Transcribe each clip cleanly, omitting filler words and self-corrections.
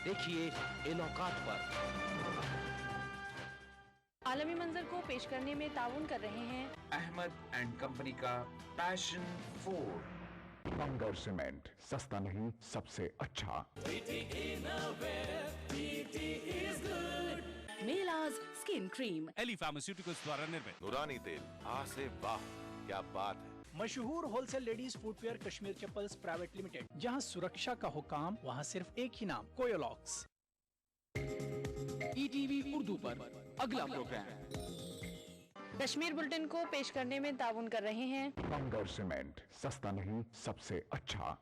देखिए इन औकात पर। आलमी मंजर को पेश करने में ताउन कर रहे हैं अहमद एंड कंपनी का पैशन 4। बंगर सीमेंट, सस्ता नहीं सबसे अच्छा। मेलाज स्किन क्रीम, एली फार्मास्यूटिकल्स द्वारा निर्मित। नूरानी तेल, आ से वाह, क्या बात है। मशहूर wholesale ladies footwear Kashmir chappals private limited, जहां सुरक्षा का हुकाम वहां सिर्फ एक ही नाम, कोयोलॉक्स। ईटीवी उर्दू पर अगला प्रोग्राम कश्मीर बुलेटिन को पेश करने में ताउन कर रहे हैं बंगर सीमेंट, सस्ता नहीं सबसे अच्छा।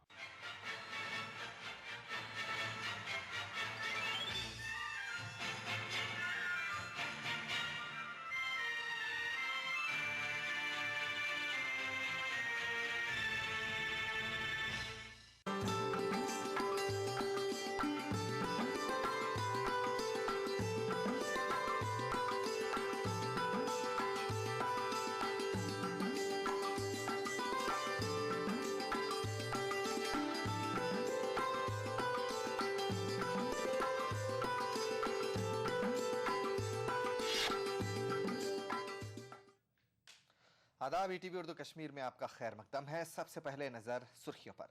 आदाब, ईटीवी उर्दू कश्मीर में आपका खैर मकदम है। सबसे पहले नजर सुर्खियों पर।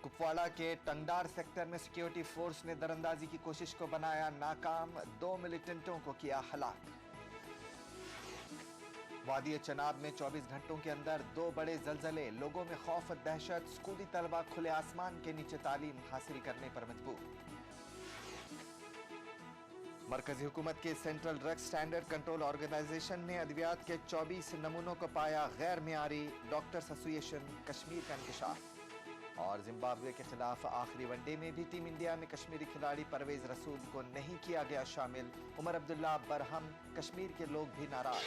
कुपवाड़ा के टंगडार सेक्टर में सिक्योरिटी फोर्स ने दरअंदाजी की कोशिश को बनाया नाकाम, 2 मिलिटेंटों को किया हलाक। वादी चनाब में 24 घंटों के अंदर 2 बड़े जलजले, लोगों में खौफ दहशत, स्कूली तलबा खुले आसमान के नीचे तालीम हासिल करने पर मजबूर। मरकजी हुकूमत के central drug standard control organisation ने अद्वियात के 24 नमूनों को पाया गैर मियारी, डॉक्टर्स एसोसिएशन कश्मीर का इंकशाफ। और जिम्बाब्वे के खिलाफ आखिरी वनडे में भी टीम इंडिया में कश्मीरी खिलाड़ी परवेज रसूल को नहीं किया गया शामिल, उमर अब्दुल्ला बरहम, कश्मीर के लोग भी नाराज।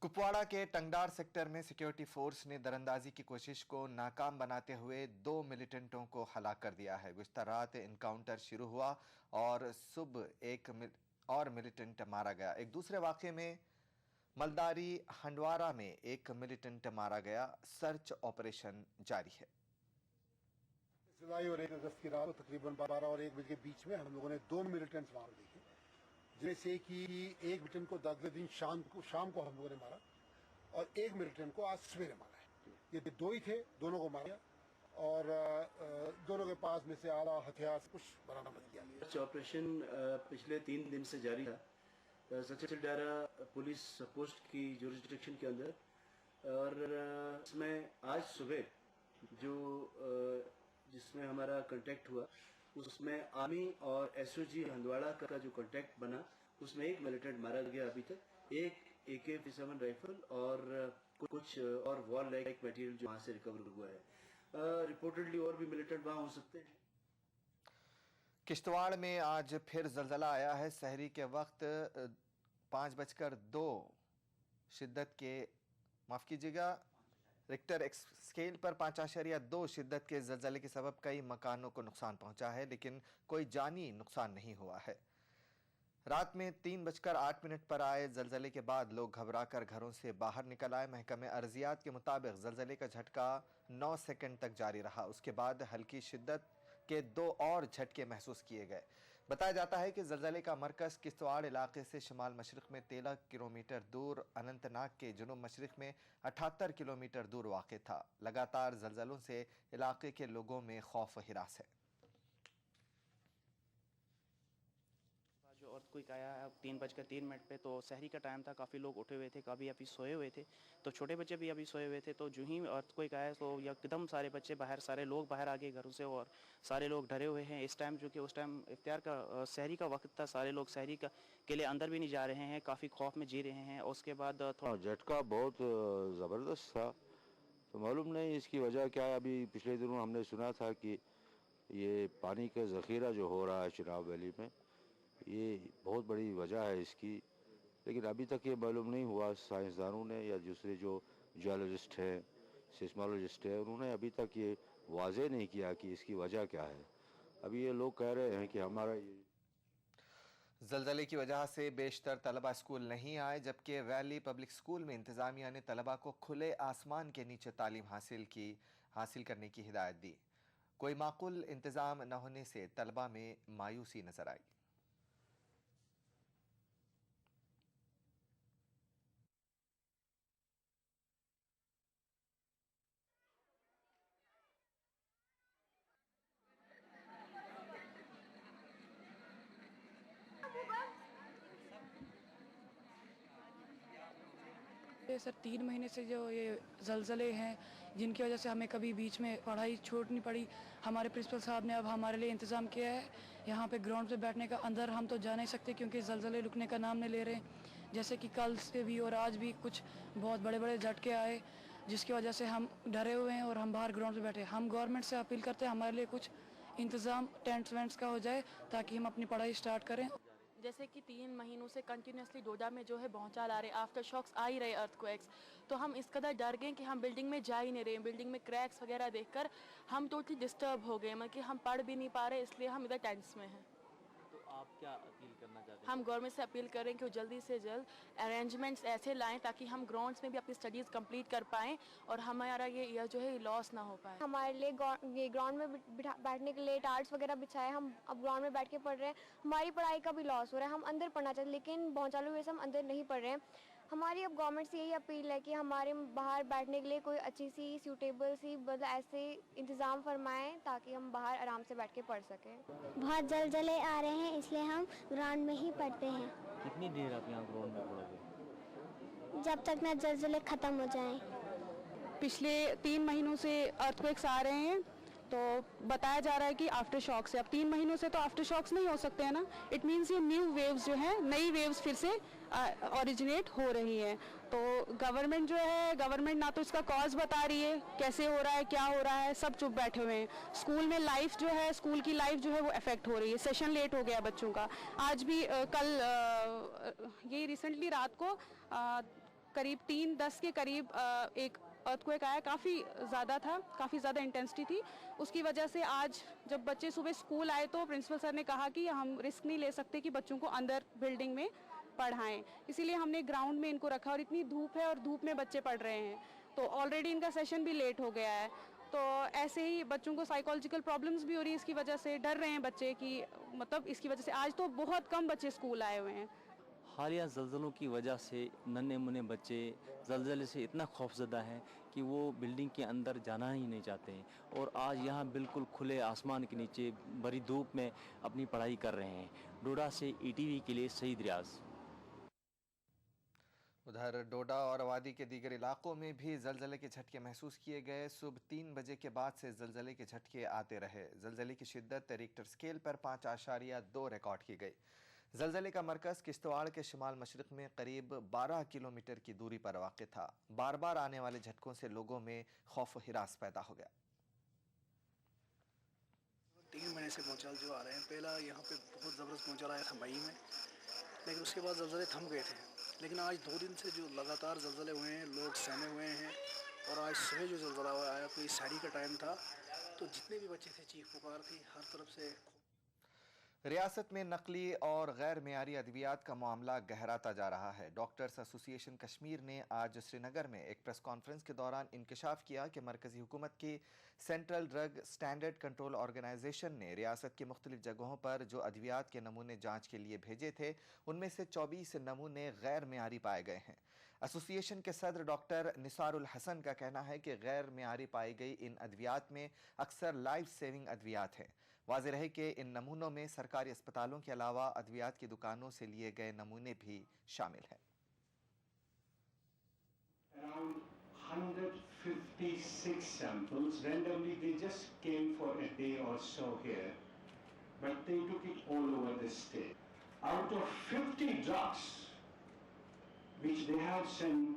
कुपवाड़ा के टंगडार सेक्टर में सिक्योरिटी फोर्स ने दरअंदाजी की कोशिश को नाकाम बनाते हुए 2 मिलिटेंटों को हलाक कर दिया है। गुज़िश्ता रात एनकाउंटर शुरू हुआ और सुबह एक और मिलिटेंट मारा गया। एक दूसरे वाक़े में मलदारी हंडवारा में एक मिलिटेंट मारा गया। सर्च ऑपरेशन जारी है। जुलाई और 1 अगस्त की रात तकरीबन 12 और 1 बजे के बीच में हम लोगों ने 2 मिलिटेंट्स मार देखे, जैसे कि एक मिलिटेंट को अगले दिन शाम को हम लोगों ने मारा और एक मिलिटेंट को आज सवेरे मारा है। ये 2 ही थे, दोनों को मारा और दोनों के पास में से आला हथियार कुछ बरामद किया गया। ऑपरेशन पिछले 3 दिन से जारी था। सक्सेसफुल डायरा पुलिस पोस्ट की जुरिस्डिक्शन के अंदर, और इसमें आज सुबह जो जिसमें हमारा कांटेक्ट हुआ उसमें आर्मी और एसओजी हंदवाड़ा का जो कांटेक्ट बना, उसमें एक मिलिटेंट मारा गया। अभी तक एक AK-47 राइफल और कुछ और वॉर लाइक मटेरियल जो वहां से रिकवर हुआ है। रिपोर्टेडली और भी मिलिटेंट वहां हो सकते हैं। किश्तवाड़ में आज फिर जलजला आया है। सहरी के वक्त 5:02 शिद्दत के, माफ कीजिएगा, रिक्टर स्केल पर 5.2 शिद्दत के जलजले के सबब कई मकानों को नुकसान पहुंचा है, लेकिन कोई जानी नुकसान नहीं हुआ है। रात में 3:08 पर आए जलजले के बाद लोग घबराकर घरों से बाहर निकल आए। महकमे अर्जियात के मुताबिक जलजले का झटका 9 सेकंड तक जारी रहा। उसके बाद हल्की शिद्दत के 2 और झटके महसूस किए गए। बताया जाता है कि जलजले का मरकज किश्तवाड़ इलाके से शिमाल मशरिक में 13 किलोमीटर दूर, अनंतनाग के जुनूब मशरिक में 78 किलोमीटर दूर वाक़ था। लगातार जलजलों से इलाके के लोगों में खौफ हिरास है। जो अर्थक्वेक आया 3:03 पे, तो सहरी का टाइम था, काफ़ी लोग उठे हुए थे, काफ़ी अभी सोए हुए थे, तो छोटे बच्चे भी अभी सोए हुए थे। तो जो ही अर्थक्वेक आया तो एकदम सारे बच्चे बाहर, सारे लोग बाहर आ गए घरों से और सारे लोग डरे हुए हैं। इस टाइम जो कि उस टाइम इफ्तार का सहरी का वक्त था, सारे लोग सहरी के लिए अंदर भी नहीं जा रहे हैं, काफ़ी खौफ में जी रहे हैं। उसके बाद थोड़ा झटका बहुत ज़बरदस्त था, तो मालूम नहीं इसकी वजह क्या है। अभी पिछले दिनों हमने सुना था कि ये पानी का ज़ख़ीरा जो हो रहा है चिनाब वैली में, ये बहुत बड़ी वजह है इसकी, लेकिन अभी तक ये मालूम नहीं हुआ। साइंसदानों ने या दूसरे जो जियोलॉजिस्ट हैं, सिस्मोलॉजिस्ट हैं, उन्होंने अभी तक ये वाज़े नहीं किया कि इसकी वजह क्या है। अभी ये लोग कह रहे हैं कि हमारा जलजले की वजह से बेशतर तलबा स्कूल नहीं आए, जबकि वैली पब्लिक स्कूल में इंतजामिया ने तलबा को खुले आसमान के नीचे तालीम हासिल करने की हिदायत दी। कोई माकूल इंतजाम न होने से तलबा में मायूसी नजर आई। सर 3 महीने से जो ये ज़लज़ले हैं जिनकी वजह से हमें कभी बीच में पढ़ाई छोड़नी पड़ी, हमारे प्रिंसिपल साहब ने अब हमारे लिए इंतज़ाम किया है यहाँ पे ग्राउंड पे बैठने का। अंदर हम तो जा नहीं सकते क्योंकि ज़लज़ले रुकने का नाम नहीं ले रहे, जैसे कि कल से भी और आज भी कुछ बहुत बड़े बड़े झटके आए जिसकी वजह से हम डरे हुए हैं और हम बाहर ग्राउंड पे बैठे। हम गवर्नमेंट से अपील करते हैं हमारे लिए कुछ इंतज़ाम टेंट्स वेंट्स का हो जाए ताकि हम अपनी पढ़ाई स्टार्ट करें। जैसे कि 3 महीनों से कंटिन्यूसली डोडा में जो है भौचाल आ रहे, आफ्टर शॉक्स आ ही रहे अर्थक्वेक्स, तो हम इस कदर डर गए कि हम बिल्डिंग में जा ही नहीं रहे। बिल्डिंग में क्रैक्स वगैरह देखकर हम टोटली डिस्टर्ब हो गए, मतलब कि हम पढ़ भी नहीं पा रहे, इसलिए हम इधर टेंट्स में हैं। तो आप क्या अपील करना चाहते हैं? हम गवर्नमेंट से अपील कर रहे हैं कि वो जल्दी से जल्द अरेंजमेंट्स ऐसे लाएं ताकि हम ग्राउंड्स में भी अपनी स्टडीज़ कंप्लीट कर पाएँ और हमारा ये ईयर जो है लॉस ना हो पाए। हमारे लिए ये ग्राउंड में बैठने के लिए टार्ट्स वगैरह बिछाए, हम अब ग्राउंड में बैठ के पढ़ रहे हैं। हमारी पढ़ाई का भी लॉस हो रहा है, हम अंदर पढ़ना चाहते लेकिन भौचाल की वजह से हम अंदर नहीं पढ़ रहे हैं। हमारी अब गवर्नमेंट से यही अपील है कि हमारे बाहर बैठने के लिए कोई अच्छी सी सूटेबल सी मतलब ऐसे इंतज़ाम फरमाएं ताकि हम बाहर आराम से बैठ के पढ़ सकें। बहुत जलजले आ रहे हैं इसलिए हम ग्राउंड में ही पढ़ते हैं। कितनी देर आप यहाँ ग्राउंड में पढ़ोगे? जब तक ना जलजले ख़त्म हो जाएं। पिछले 3 महीनों से अर्थक्वेक्स आ रहे हैं तो बताया जा रहा है कि आफ्टर शॉक से, अब 3 महीनों से तो आफ्टर शॉक्स नहीं हो सकते हैं ना, इट मीन्स ये न्यू वेव्स जो है, नई वेव्स फिर से ओरिजिनेट हो रही हैं। तो गवर्नमेंट जो है, गवर्नमेंट ना तो इसका कॉज बता रही है कैसे हो रहा है, क्या हो रहा है, सब चुप बैठे हुए हैं। स्कूल में लाइफ जो है, स्कूल की लाइफ जो है वो अफेक्ट हो रही है। सेशन लेट हो गया बच्चों का। आज भी कल ये रिसेंटली रात को करीब 3:10 के करीब एक अर्थक्वेक आया, काफ़ी ज़्यादा था, काफ़ी ज़्यादा इंटेंसिटी थी। उसकी वजह से आज जब बच्चे सुबह स्कूल आए तो प्रिंसिपल सर ने कहा कि हम रिस्क नहीं ले सकते कि बच्चों को अंदर बिल्डिंग में पढ़ाएं, इसीलिए हमने ग्राउंड में इनको रखा। और इतनी धूप है और धूप में बच्चे पढ़ रहे हैं तो ऑलरेडी इनका सेशन भी लेट हो गया है। तो ऐसे ही बच्चों को साइकोलॉजिकल प्रॉब्लम्स भी हो रही है इसकी वजह से, डर रहे हैं बच्चे कि मतलब इसकी वजह से आज तो बहुत कम बच्चे स्कूल आए हुए हैं। हालिया ज़लज़लों की वजह से नन्हे मुन्ने बच्चे ज़लज़ले से इतना खौफज़दा हैं कि वो बिल्डिंग के अंदर जाना ही नहीं चाहते हैं और आज यहाँ बिल्कुल खुले आसमान के नीचे बड़ी धूप में अपनी पढ़ाई कर रहे हैं। डोडा से ETV के लिए सईद रियाज। उधर डोडा और वादी के दीगर इलाकों में भी जलजले के झटके महसूस किए गए। सुबह 3 बजे के बाद से जलजले के झटके आते रहे। जलजले की शिद्दत रिक्टर स्केल पर 5.2 रिकॉर्ड की गई। जलजले का मरकज़ किश्तवाड़ के शिमाल मशरक़ में करीब 12 किलोमीटर की दूरी पर वाक़ था। बार बार आने वाले झटकों से लोगों में खौफ हिरास पैदा हो गया। 3 महीने से भूचाल जो आ रहे हैं, पहला यहाँ पे बहुत ज़बरदस्त भूचाल आया था मई में, लेकिन उसके बाद जलजले थम गए थे। लेकिन आज 2 दिन से जो लगातार जलजले हुए हैं, लोग सहमे हुए हैं। और आज सुबह जो जलजला आया कोई साड़ी का टाइम था, तो जितने भी बच्चे थे चीख पुकार थी हर तरफ से। रियासत में नकली और गैर मियारी अद्वियात का मामला गहराता जा रहा है। डॉक्टर्स एसोसिएशन कश्मीर ने आज श्रीनगर में एक प्रेस कॉन्फ्रेंस के दौरान इंकशाफ किया कि मरकज़ी हुकूमत की central drug standard control organisation ने रियासत की मुख्तलिफ जगहों पर जो अद्वियात के नमूने जांच के लिए भेजे थे उनमें से 24 नमूने गैर मियारी पाए गए हैं। एसोसिएशन के सदर डॉक्टर निसारुल हसन का कहना है कि गैर मियारी पाई गई इन अद्वियात में अक्सर लाइफ सेविंग अद्वियात हैं। वाज़ेह रहे कि इन नमूनों में सरकारी अस्पतालों के अलावा अद्वियात की दुकानों से लिए गए नमूने भी शामिल हैं। Around 156 samples randomly, they just came for a day or so here, but they took it all over the state. Out of 50 drugs which they have sent,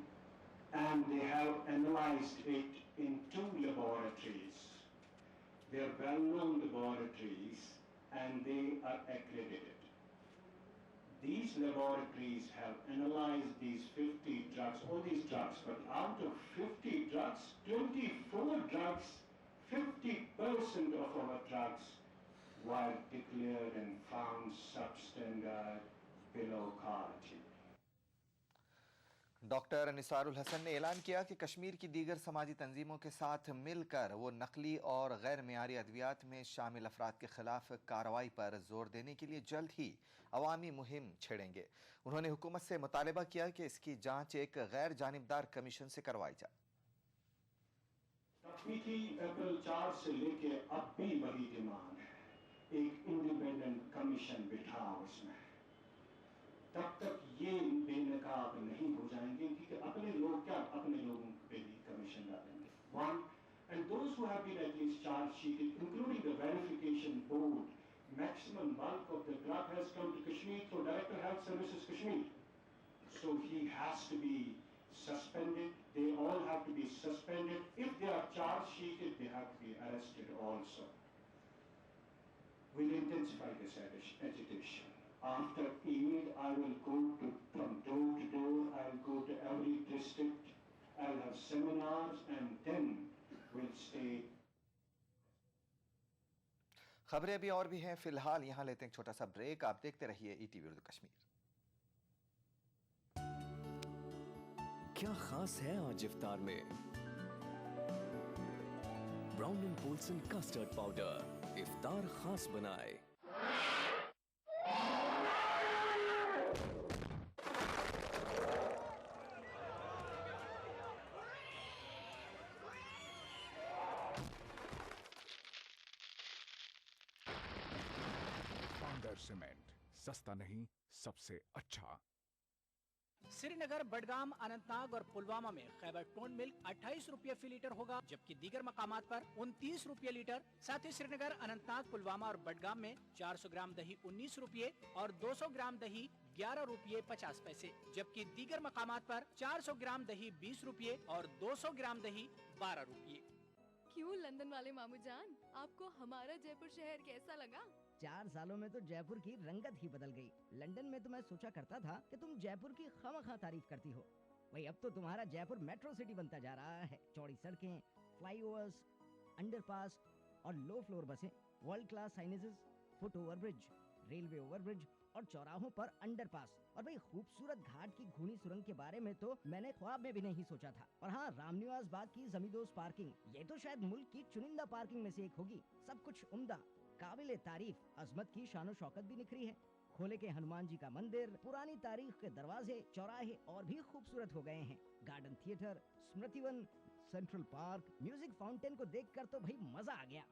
and they have analyzed it in 2 laboratories. They are well-known laboratories and they are accredited. These laboratories have analyzed these 50 drugs, all these drugs, but out of 50 drugs, 24 drugs, 50% of our drugs were declared and found substandard below Karachi. Doctor Nisarul Hasan ने ऐलान किया कि कश्मीर की दीगर समाजी तंजीमों के साथ मिलकर वो नकली और गैर मियारी अद्वियात में शामिल अफराद के खिलाफ कार्रवाई पर जोर देने के लिए जल्द ही अवामी मुहिम छेड़ेंगे। उन्होंने हुकूमत से मुतालबा किया कि इसकी जांच एक गैर जानिबदार कमीशन से करवाई जाए। तकनीकी अप्रैल 4 से लेके अब भी वही डिमांड है, एक इंडिपेंडेंट कमीशन बिठाओ उसमें। तब तक ये बेनकाब नहीं हो जाएंगे कि अपने लोग क्या अपने लोगों पे भी कमीशन डालेंगे। One, and those who have been at least charge sheeted, including the verification board, maximum bulk of the drug has come to Kashmir through Director Health Services Kashmir. So he has to be suspended. They all have to be suspended. If they are charge sheeted, they have to be arrested also. We'll intensify this agitation. After Eid, I will go from door to door. I'll go to every district. I'll have seminars, and then we'll stay. खबरें अभी और भी हैं, फिलहाल यहाँ लेते हैं एक छोटा सा ब्रेक। आप देखते रहिए ईटीवी उर्दू कश्मीर। क्या खास है आज इफ्तार में? Brown and Polson custard powder इफ्तार खास बनाए। सीमेंट सस्ता नहीं सबसे अच्छा। श्रीनगर, बडगाम, अनंतनाग और पुलवामा में खैबर टोन मिल्क 28 रुपये फी लीटर होगा, जबकि दीगर मकामात पर 29 रुपये लीटर। साथ ही श्रीनगर, अनंतनाग, पुलवामा और बडगाम में 400 ग्राम दही 19 रुपये और 200 ग्राम दही 11 रुपये 50 पैसे, जबकि दीगर मकामात पर 400 ग्राम दही 20 रुपये और 200 ग्राम दही 12 रुपये। क्यों लंदन वाले मामू जान, आपको हमारा जयपुर शहर कैसा लगा? 4 सालों में तो जयपुर की रंगत ही बदल गई। लंदन में तो मैं सोचा करता था कि तुम जयपुर की खामखा तारीफ करती हो, वही अब तो तुम्हारा जयपुर मेट्रो सिटी बनता जा रहा है। चौड़ी सड़कें, फ्लाईओवर्स, अंडरपास और लो फ्लोर बसें, world class signages, foot overbridge, railway overbridge और चौराहों पर अंडरपास, और भाई खूबसूरत घाट की घूनी सुरंग के बारे में तो मैंने ख्वाब में भी नहीं सोचा था। और हाँ, रामनिवास बाग की जमींदोज पार्किंग, ये तो शायद मुल्क की चुनिंदा पार्किंग में से एक होगी। सब कुछ उम्दा, काबिले तारीफ, अजमत की शान शौकत भी निखरी है। खोले के हनुमान जी का मंदिर, पुरानी तारीख के दरवाजे, चौराहे और भी खूबसूरत हो गए हैं। Garden theatre, Smritivan, central park, music fountain को देखकर तो भाई मजा आ गया।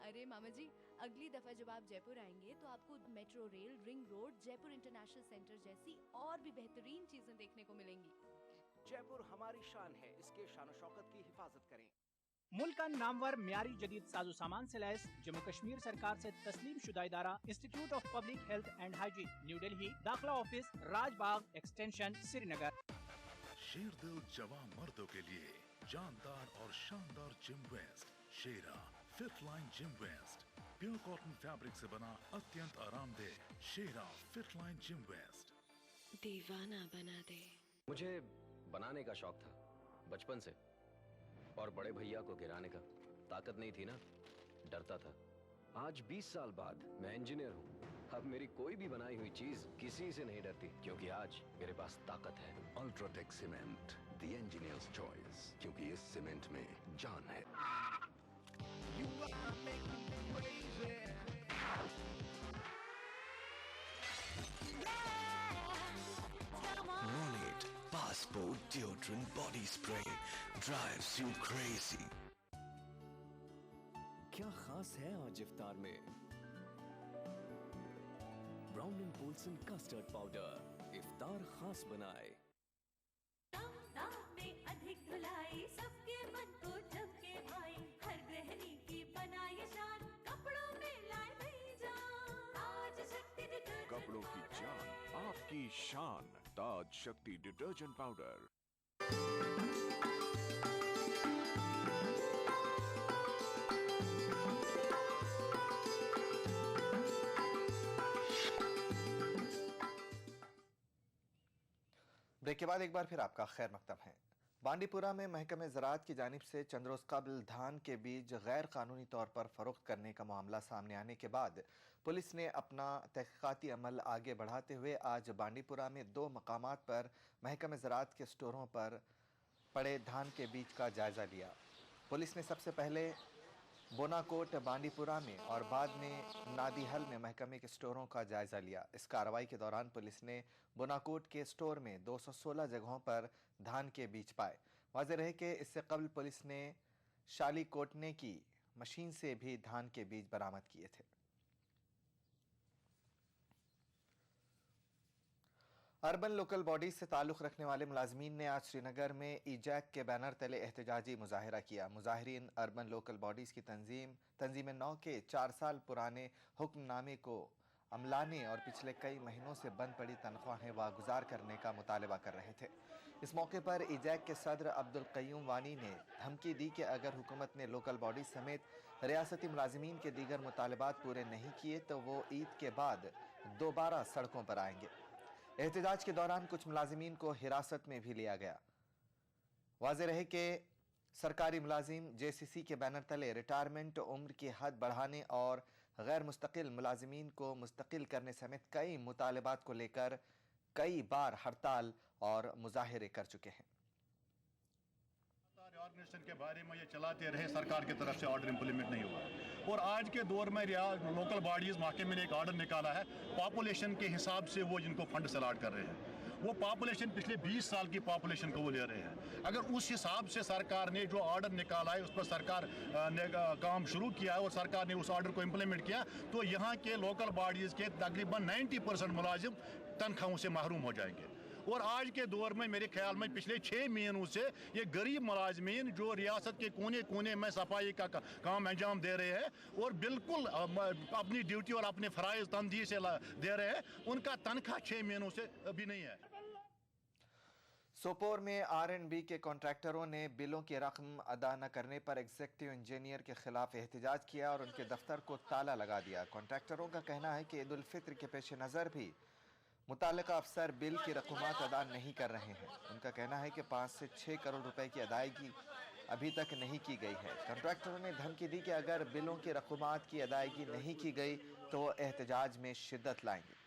अरे मामा जी, अगली दफा जब आप जयपुर आएंगे तो आपको metro rail, ring road, Jaipur international centre जैसी और भी बेहतरीन चीजें देखने को मिलेंगी। जयपुर हमारी शान है, इसके शान शौकत की हिफाजत करें। मुल्क का नामवर म्यारी जदीद साजो सामान से लैस जम्मू कश्मीर सरकार से तस्लीम शुदा इदारा institute of public health and hygiene, new Delhi, दाखिला ऑफिस, राजबाग एक्सटेंशन, श्रीनगर। शेरदिल जवान मर्दों के लिए जानदार और शानदार gym vest, Shera fit line gym vest, pure cotton fabric से बना अत्यंत आरामदेह Shera fit line gym vest. दीवाना बना दे। मुझे बनाने का शौक था बचपन से, और बड़े भैया को गिराने का ताकत नहीं थी ना, डरता था। आज 20 साल बाद मैं इंजीनियर हूँ। अब मेरी कोई भी बनाई हुई चीज किसी से नहीं डरती, क्योंकि आज मेरे पास ताकत है। UltraTech cement, the engineers choice, क्योंकि इस सीमेंट में जान है। Ronit Passport Deodorant Body Spray drives you crazy. क्या खास है आज इफ्तार में? Brown and Polson custard powder इफ्तार खास बनाए। में अधिक धुलाई, सबके मन को झपके भाई, हर गृहिणी की बनाई शान, कपड़ों में लाए नई जान। ताज शक्ति डिटर्जेंट कपड़ों की जान, आपकी शान, ताज शक्ति डिटर्जेंट पाउडर। ब्रेक के बाद एक बार फिर आपका खैर मकदम है। बांडीपुरा में महकमे ज़राअत की जानिब से चंद रोज़ कबल धान के बीज गैर कानूनी तौर पर फरोख्त करने का मामला सामने आने के बाद पुलिस ने अपना तहक़ीक़ाती अमल आगे बढ़ाते हुए आज बांडीपुरा में 2 मकामात पर महकमे ज़राअत के स्टोरों पर पड़े धान के बीज का जायज़ा लिया। पुलिस ने सबसे पहले बोनाकोट बांडीपुरा में और बाद में नादीहल में महकमे के स्टोरों का जायज़ा लिया। इस कार्रवाई के दौरान पुलिस ने बोनाकोट के स्टोर में 216 जगहों पर धान के बीज पाए। वाज़ेह रहे कि इससे कबल पुलिस ने शाली कोटने की मशीन से भी धान के बीज बरामद किए थे। अर्बन लोकल बॉडीज से ताल्लुक़ रखने वाले मुलाजमीन ने आज श्रीनगर में ईजैक के बैनर तले एहतजाजी मुजाहिरा किया। मुजाहिरीन अर्बन लोकल बॉडीज़ की तंजीम 9 के 4 साल पुराने हुक्मनामे को अमलाने और पिछले कई महीनों से बंद पड़ी तनख्वाहें वागुजार करने का मुतालबा कर रहे थे। इस मौके पर ईजैक के सदर अब्दुल क़य्यूम वानी ने धमकी दी कि अगर हुकूमत ने लोकल बॉडीज समेत रियासती मुलाजमीन के दीगर मुतालबात पूरे नहीं किए तो वो ईद के बाद दोबारा सड़कों पर आएंगे। एहतजाज के दौरान कुछ मुलाजिमीन को हिरासत में भी लिया गया। वाज़ेह रहे कि सरकारी मुलाजिम JCC के बैनर तले रिटायरमेंट उम्र की हद बढ़ाने और गैर मुस्तकिल मुलाजिमीन को मुस्तकिल करने समेत कई मुतालबात को लेकर कई बार हड़ताल और मुजाहिरे कर चुके हैं। ऑर्गेनाइजेशन के बारे में ये चलाते रहे, सरकार की तरफ से ऑर्डर इंप्लीमेंट नहीं हुआ और आज के दौर में लोकल बॉडीज महकमे ने एक ऑर्डर निकाला है पॉपुलेशन के हिसाब से वो जिनको फंड अलाट कर रहे हैं। वो पॉपुलेशन पिछले 20 साल की पॉपुलेशन को वो ले रहे हैं। अगर उस हिसाब से सरकार ने जो ऑर्डर निकाला है उस पर सरकार ने काम शुरू किया है और सरकार ने उस ऑर्डर को इम्प्लीमेंट किया तो यहाँ के लोकल बॉडीज़ के तकरीबन 90% मुलाजिम तनख्वाहों से महरूम हो जाएंगे। और आज के दौर में मेरे ख्याल में पिछले 6 महीनों से ये गरीब मुलाजमीन जो रियासत के कोने कोने में सफाई का काम अंजाम दे रहे हैं और बिल्कुल अपनी ड्यूटी और अपने फ़राइज़ तंदीही से दे रहे हैं, उनका तनख्वाह 6 महीनों से अभी नहीं है। सोपोर में R&B के कॉन्ट्रैक्टरों ने बिलों की रकम अदा न करने पर एग्जीक्यूटिव इंजीनियर के खिलाफ एहतजाज किया और उनके दफ्तर को ताला लगा दिया। कॉन्ट्रैक्टरों का कहना है कि ईद उल फित्र के पेश नज़र भी मुताल्लिका अफसर बिल की रकूमात अदा नहीं कर रहे हैं। उनका कहना है कि 5 से 6 करोड़ रुपए की अदायगी अभी तक नहीं की गई है। कॉन्ट्रैक्टरों ने धमकी दी कि अगर बिलों की रकूमात की अदायगी नहीं की गई तो वो एहतजाज में शिद्दत लाएंगे।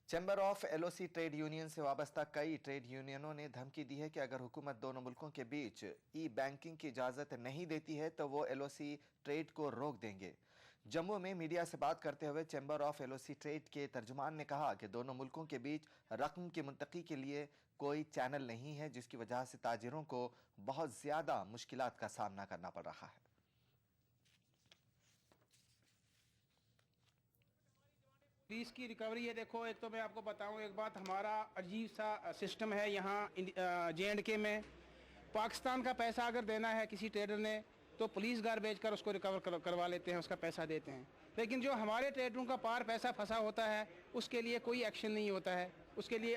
Chamber of LOC trade union से वाबस्ता कई ट्रेड यूनियनों ने धमकी दी है कि अगर हुकूमत दोनों मुल्कों के बीच ई-बैंकिंग की इजाज़त नहीं देती है तो वो LOC ट्रेड को रोक देंगे। जम्मू में मीडिया से बात करते हुए चैम्बर ऑफ LOC ट्रेड के तर्जुमान ने कहा कि दोनों मुल्कों के बीच रकम की मुंतकी के लिए कोई चैनल नहीं है, जिसकी वजह से ताजिरों को बहुत ज़्यादा मुश्किलात का सामना करना पड़ रहा है। फीस की रिकवरी है। देखो, एक तो मैं आपको बताऊं एक बात, हमारा अजीब सा सिस्टम है यहाँ J&K में। पाकिस्तान का पैसा अगर देना है किसी ट्रेडर ने तो पुलिस गार बेचकर उसको रिकवर करवा लेते हैं, उसका पैसा देते हैं। लेकिन जो हमारे ट्रेडरों का पार पैसा फंसा होता है उसके लिए कोई एक्शन नहीं होता है। उसके लिए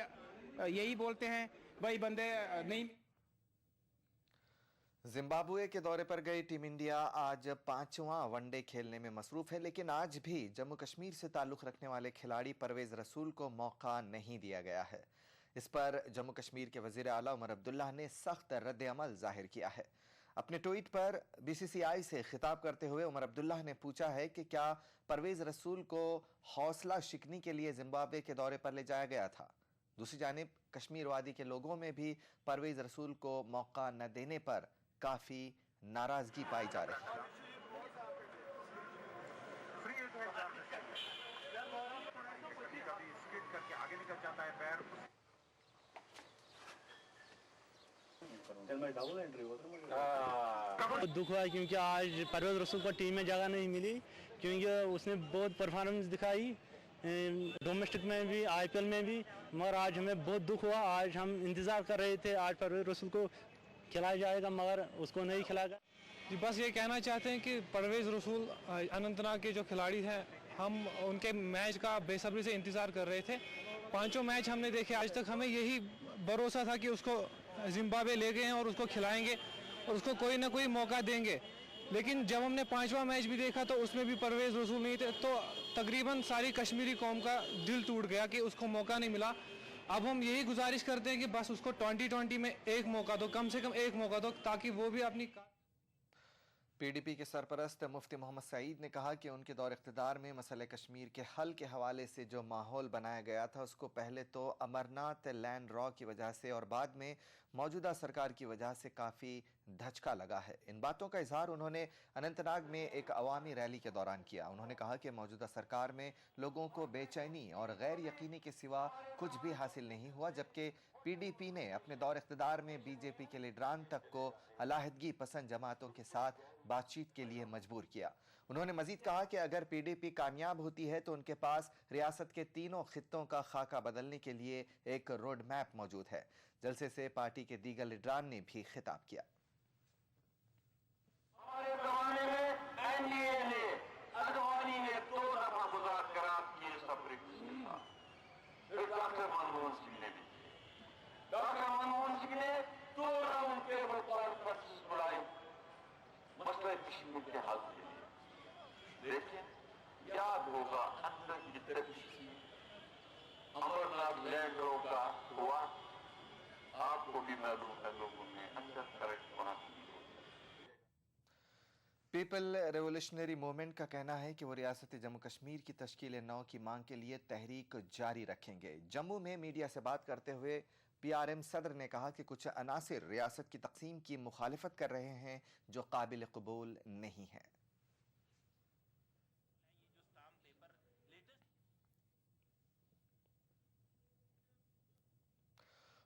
यही बोलते हैं भाई बंदे नहीं। जिम्बाब्वे के दौरे पर गई टीम इंडिया आज 5वां वनडे खेलने में मसरूफ है, लेकिन आज भी जम्मू कश्मीर से ताल्लुक़ रखने वाले खिलाड़ी परवेज़ रसूल को मौका नहीं दिया गया है। इस पर जम्मू कश्मीर के वज़ीर आला उमर अब्दुल्ला ने सख्त रद्द-ए-अमल जाहिर किया है। अपने ट्वीट पर BCCI से खिताब करते हुए उमर अब्दुल्ला ने पूछा है कि क्या परवेज़ रसूल को हौसला शिकनी के लिए जिम्बाब्वे के दौरे पर ले जाया गया था। दूसरी जानिब कश्मीर वादी के लोगों में भी परवेज़ रसूल को मौका न देने पर काफ़ी नाराज़गी पाई जा रही है। दुख हुआ क्योंकि आज परवेज़ रसूल को टीम में जगह नहीं मिली, क्योंकि उसने बहुत परफॉर्मेंस दिखाई डोमेस्टिक में भी IPL में भी, मगर आज हमें बहुत दुख हुआ। आज हम इंतज़ार कर रहे थे आज परवेज़ रसूल को खिलाया जाएगा मगर उसको नहीं खिलाया। जी बस ये कहना चाहते हैं कि परवेज़ रसूल अनंतनाग के जो खिलाड़ी हैं, हम उनके मैच का बेसब्री से इंतज़ार कर रहे थे। 5 मैच हमने देखे, आज तक हमें यही भरोसा था कि उसको जिम्बाब्वे ले गए हैं और उसको खिलाएंगे और उसको कोई ना कोई मौका देंगे। लेकिन जब हमने 5वां मैच भी देखा तो उसमें भी परवेज़ रसूल नहीं थे, तो तकरीबन सारी कश्मीरी कौम का दिल टूट गया कि उसको मौका नहीं मिला। अब हम यही गुजारिश करते हैं कि बस उसको 2020 में एक मौका दो, कम से कम एक मौका दो, ताकि वो भी अपनी पीडीपी के सरपरस्त मुफ्ती मोहम्मद सईद ने कहा कि उनके दौर इख्तिदार में मसले कश्मीर के हल के हवाले से जो माहौल बनाया गया था उसको पहले तो अमरनाथ लैंड रॉ की वजह से और बाद में मौजूदा सरकार की वजह से काफ़ी धचका लगा है। इन बातों का इजहार उन्होंने अनंतनाग में एक अवामी रैली के दौरान किया। उन्होंने कहा कि मौजूदा सरकार में लोगों को बेचैनी और गैर यकीनी के सिवा कुछ भी हासिल नहीं हुआ, जबकि पीडीपी ने अपने दौर इख्तिदार में बीजेपी के लीडरान तक को अलाहदगी पसंद जमातों के साथ बातचीत के लिए मजबूर किया। उन्होंने मजीद कहा कि अगर पीडीपी कामयाब होती है तो उनके पास रियासत के तीनों खित्तों का खाका बदलने के लिए एक रोड मैप मौजूद है। जलसे से पार्टी के दीगर लीडरान ने भी खिताब किया। हमारे जमाने में एनडीए ने, अडवाणी ने 2 दफा मुज़ाकरात किए सब ब्रिक्स के साथ, फिर डॉक्टर मनमोहन सिंह ने भी, डॉक्टर मनमोहन सिंह ने 2 राउंड टेबल कॉन्फ्रेंस बुलाई मसले कश्मीर के हल के लिए। लेकिन याद होगा अंदर की तरफ अमरनाथ लैंड रॉ का हुआ, आपको भी मालूम है लोगों ने अंदर करेक्ट वहां की। पीपल रेवोल्यूशनरी मूवमेंट का कहना है कि वो रियासत जम्मू कश्मीर की तश्कील नौ की मांग के लिए तहरीक जारी रखेंगे। जम्मू में मीडिया से बात करते हुए पीआरएम सदर ने कहा कि कुछ अनासिर रियासत की तकसीम की मुखालिफत कर रहे हैं जो काबिल कबूल नहीं है।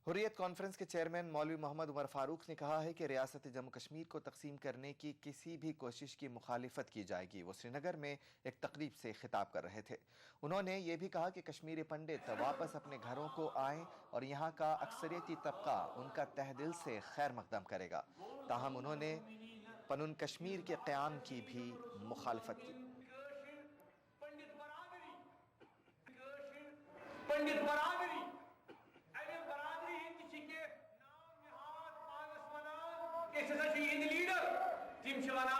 हुर्रियत कॉन्फ्रेंस के चेयरमैन मौलवी मोहम्मद उमर फारूक ने कहा है कि रियासत जम्मू कश्मीर को तकसीम करने की किसी भी कोशिश की मुखालिफत की जाएगी। वो श्रीनगर में एक तकरीब से खिताब कर रहे थे। उन्होंने ये भी कहा कि कश्मीरी पंडित वापस अपने घरों को आएं और यहाँ का अक्सरियती तबका उनका तह दिल से खैर मकदम करेगा। ताहम उन्होंने पनुन कश्मीर के क़याम की भी मुखालिफत की। पंडित बरादरी लीडर तिम कश्मीर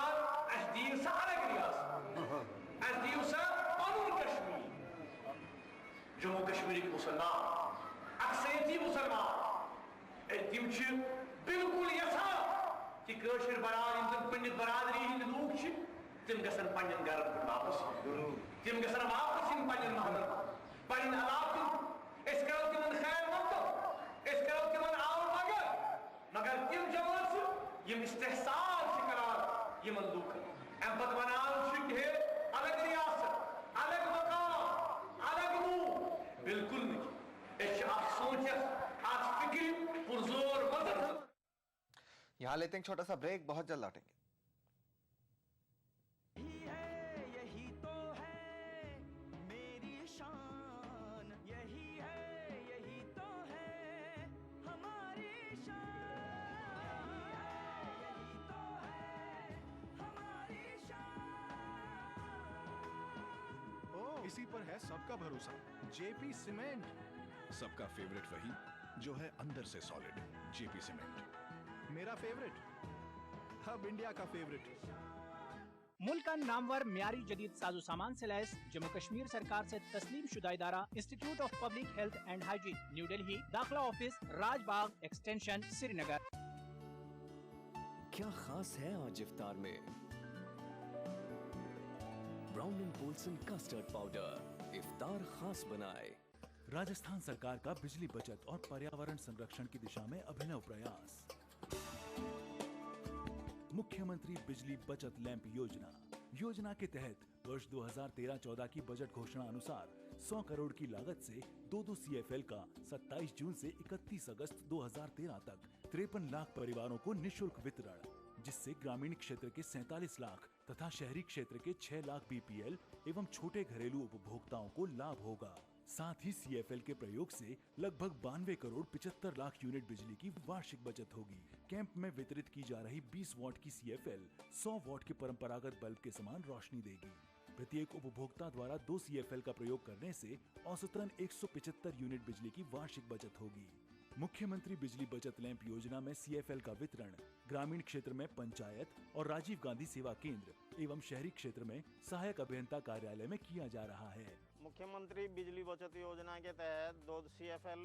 जम्मू कश्मीर के मुसलमान अक्सरियती मुसलमान तिम बिल्कुल यसान कि पंडित बरादरी हिंद लूक तिम गसन पन्न घर वापस, तिम गसन वापस इन पन्न महल पन्न इलाक करो तिमन खैर मकदम करो तिमन आव मगर तिम जमात यम इस्तेहसाल करार यमन लूक अम पत बनान अलग रियासत अलग मकाम अलग मुंह बिल्कुल नहीं सोच फिक्र पुरजोर मदद। यहाँ लेते हैं छोटा सा ब्रेक, बहुत जल्द लौटेंगे। इसी पर है सबका भरोसा, जेपी सीमेंट। सबका फेवरेट वही जो है अंदर से सॉलिड, जेपी सीमेंट मेरा फेवरेट, अब इंडिया का फेवरेट। मुल्क का नामवर म्यारी जदीद साजो सामान से लैस जम्मू कश्मीर सरकार से तस्लीम शुदा इदारा institute of public health and hygiene, new Delhi, दाखिला ऑफिस, राजबाग एक्सटेंशन, श्रीनगर। क्या खास है आज इफ्तार में? Brown and Polson custard powder इफ्तार खास बनाए। राजस्थान सरकार का बिजली बचत और पर्यावरण संरक्षण की दिशा में अभिनव प्रयास। मुख्यमंत्री बिजली बचत लैंप योजना के तहत वर्ष 2013-14 की बजट घोषणा अनुसार 100 करोड़ की लागत से 2 CFL का 27 जून से 31 अगस्त 2013 तक 53 लाख परिवारों को निशुल्क वितरण, जिससे ग्रामीण क्षेत्र के 47 लाख तथा शहरी क्षेत्र के 6 लाख BPL एवं छोटे घरेलू उपभोक्ताओं को लाभ होगा। साथ ही CFL के प्रयोग से लगभग 92 करोड़ 75 लाख यूनिट बिजली की वार्षिक बचत होगी। कैंप में वितरित की जा रही 20 वॉट की CFL 100 वॉट के परंपरागत बल्ब के समान रोशनी देगी। प्रत्येक उपभोक्ता द्वारा 2 CFL का प्रयोग करने से औसतन 175 यूनिट बिजली की वार्षिक बचत होगी। मुख्यमंत्री बिजली बचत लैंप योजना में CFL का वितरण ग्रामीण क्षेत्र में पंचायत और राजीव गांधी सेवा केंद्र एवं शहरी क्षेत्र में सहायक अभियंता कार्यालय में किया जा रहा है। मुख्यमंत्री बिजली बचत योजना के तहत 2 CFL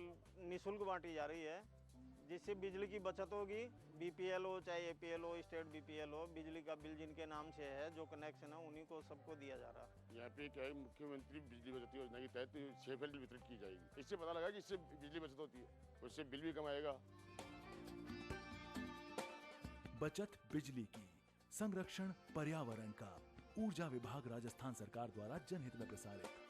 निःशुल्क बांटी जा रही है, जिससे बिजली की बचत होगी। BPL हो चाहे APL हो, स्टेट BPL हो, बिजली का बिल जिनके नाम से है, जो कनेक्शन है, उन्हीं को सबको दिया जा रहा है। यहाँ पे क्या है, मुख्यमंत्री बिजली बचत योजना के तहत CFL वितरित की जाएगी। इससे पता लगा कि इससे बिजली बचत होती है, उससे बिल भी कम आएगा। बचत बिजली की, संरक्षण पर्यावरण का। ऊर्जा विभाग राजस्थान सरकार द्वारा जनहित में प्रसारित।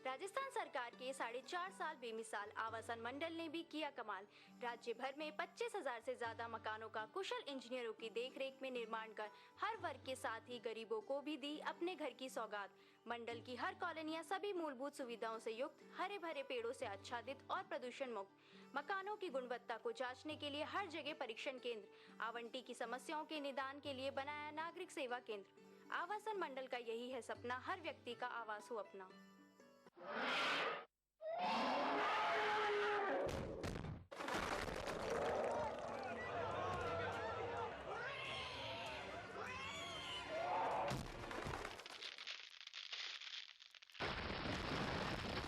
राजस्थान सरकार के 4.5 साल बेमिसाल आवासन मंडल ने भी किया कमाल। राज्य भर में 25,000 से ज्यादा मकानों का कुशल इंजीनियरों की देखरेख में निर्माण कर हर वर्ग के साथ ही गरीबों को भी दी अपने घर की सौगात। मंडल की हर कॉलोनियां सभी मूलभूत सुविधाओं से युक्त, हरे भरे पेड़ों से आच्छादित और प्रदूषण मुक्त। मकानों की गुणवत्ता को जांचने के लिए हर जगह परीक्षण केंद्र, आवंटी की समस्याओं के निदान के लिए बनाया नागरिक सेवा केंद्र। आवासन मंडल का यही है सपना, हर व्यक्ति का आवास हो अपना।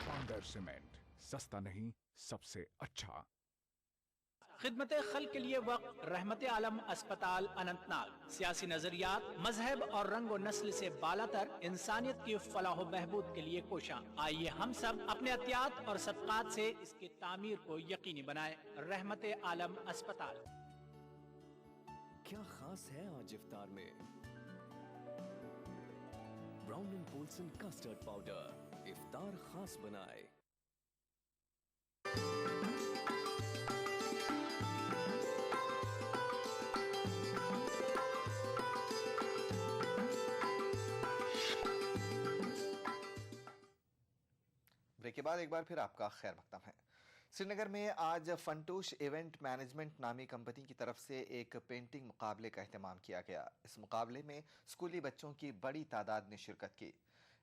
पांडर सीमेंट, सस्ता नहीं सबसे अच्छा। खिदमत खल के लिए वक्त रहमत आलम अस्पताल अनंतनाग। सियासी नजरियात, मजहब और रंग और नस्ल से बालातर इंसानियत की फलाह बहबूद के लिए कोशा। आइए हम सब अपने एहतियात और सदकात से इसकी तामीर को यकीनी बनाएं। रहमत आलम अस्पताल। क्या खास है आज इफ्तार में? Brown and Polson custard powder इफ्तार खास बनाए। ब्रेक के बाद एक बार फिर आपका खैर मकदम है। श्रीनगर में आज फंटूश इवेंट मैनेजमेंट नामी कंपनी की तरफ से एक पेंटिंग मुकाबले का एहतमाम किया गया। इस मुकाबले में स्कूली बच्चों की बड़ी तादाद ने शिरकत की।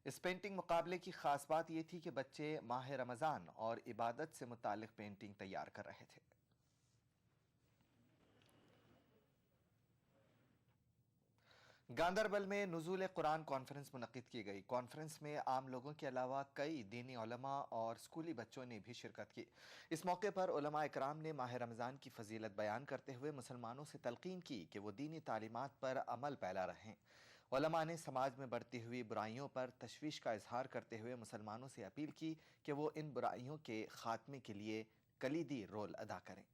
इस पेंटिंग मुकाबले की खास बात यह थी कि बच्चे माह रमज़ान और इबादत से मुतालिक पेंटिंग तैयार कर रहे थे। गांदरबल में नुज़ूल कुरान कॉन्फ्रेंस मुनक्किद की गई। कॉन्फ्रेंस में आम लोगों के अलावा कई दीनी उलमा और स्कूली बच्चों ने भी शिरकत की। इस मौके पर उलमा इकराम ने माह रमज़ान की फजीलत बयान करते हुए मुसलमानों से तलकीन की कि वो दीनी तालीमात पर अमल पैला रहें। उलमा ने समाज में बढ़ती हुई बुराइयों पर तशवीश का इजहार करते हुए मुसलमानों से अपील की कि वो इन बुराइयों के खात्मे के लिए कलीदी रोल अदा करें।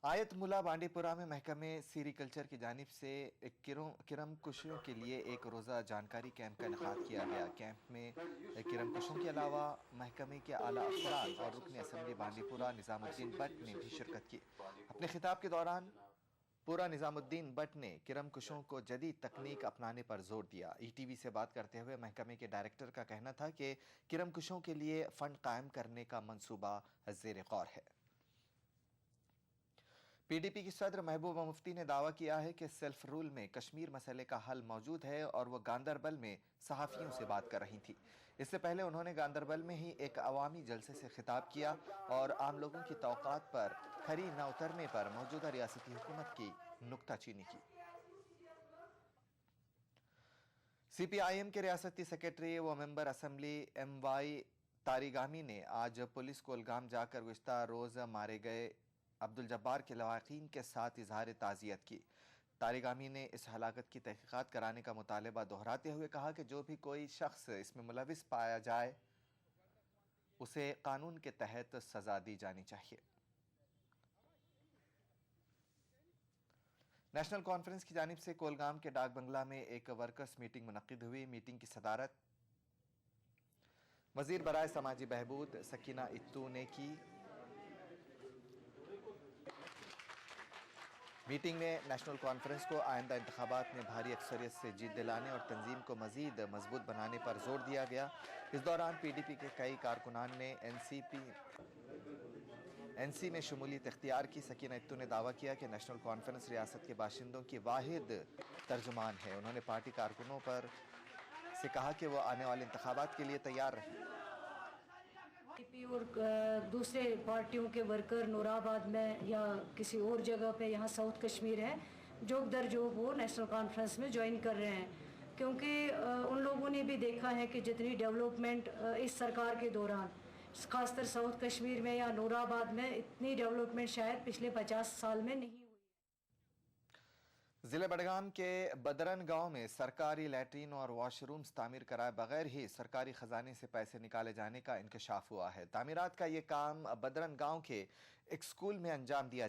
आयत मुला बांडीपुरा में महकमे सीरीकल्चर की जानिब से किरम कुशियों के लिए एक रोज़ा जानकारी कैंप का इनेकाद किया गया। कैंप में किरम कुशों के अलावा महकमे के आला अफसरान और रुकन असम्बली बांडीपुरा निज़ामुद्दीन भट्ट ने भी शिरकत की। अपने खिताब के दौरान पूरा निज़ामुद्दीन भट्ट ने किरम कुशों को जदीद तकनीक अपनाने पर जोर दिया। ETV से बात करते हुए महकमे के डायरेक्टर का कहना था कि किरम कुशों के लिए फ़ंड कायम करने का मंसूबा ज़ेर गौर है। PDP की सदर महबूबा मुफ्ती ने दावा किया है कि सेल्फ रूल में कश्मीर मसले का हल मौजूद है और वो गांदरबल में सहाफ़ियों से बात कर रही थी। इससे पहले उन्होंने गांदरबल में ही एक अवामी जलसे से खिताब किया और आम लोगों की तौक़ात पर खरी न उतरने पर मौजूदा रियासती हुकूमत की नुक्ताचीनी की। CPIM के रियासती सेक्रेटरी व मेंबर असम्बली MY तारिगामी ने आज पुलिस कोलगाम जाकर गुज़िश्ता रोज़ मारे गए अब्दुल जब्बार के लवाकीन के साथ इजहार ताज़ियत की। तारिगामी ने इस हलाकत की तहकीकात कराने का मुतालबा दोहराते हुए कहा कि जो भी कोई शख्स इसमें मुलविस पाया जाए उसे कानून के तहत सजा दी जानी चाहिए। नेशनल कॉन्फ्रेंस की जानिब से कोलगाम के डाक बंगला में एक वर्कर्स मीटिंग मुनक्किद हुई। मीटिंग की सदारत वजीर बराए समाजी बहबूद सकीना इत्तू ने की। मीटिंग में नेशनल कॉन्फ्रेंस को आइंदा इंतखाबात में भारी अक्सरियत से जीत दिलाने और तंजीम को मजीद मजबूत बनाने पर जोर दिया गया। इस दौरान PDP के कई कारकुनान ने NC में शमूलियत इख्तियार की। सकीना इत्तू ने दावा किया कि नेशनल कॉन्फ्रेंस रियासत के बाशिंदों की वाहिद तर्जुमान है। उन्होंने पार्टी कारकुनों पर से कहा कि वो आने वाले इंतखाबात के लिए तैयार रहें। और दूसरे पार्टियों के वर्कर नूराबाद में या किसी और जगह पे, यहाँ साउथ कश्मीर है, जोग दर जोग वो नेशनल कॉन्फ्रेंस में ज्वाइन कर रहे हैं, क्योंकि उन लोगों ने भी देखा है कि जितनी डेवलपमेंट इस सरकार के दौरान खासकर साउथ कश्मीर में या नूराबाद में इतनी डेवलपमेंट शायद पिछले 50 साल में नहीं हुई। जिले बडगाम के बदरन गांव में सरकारी लैट्रीन और वॉशरूम्स तामीर कराए बगैर ही सरकारी खजाने से पैसे निकाले जाने का इंकशाफ हुआ है। तामीरात का ये काम बदरन गांव के एक स्कूल में अंजाम दिया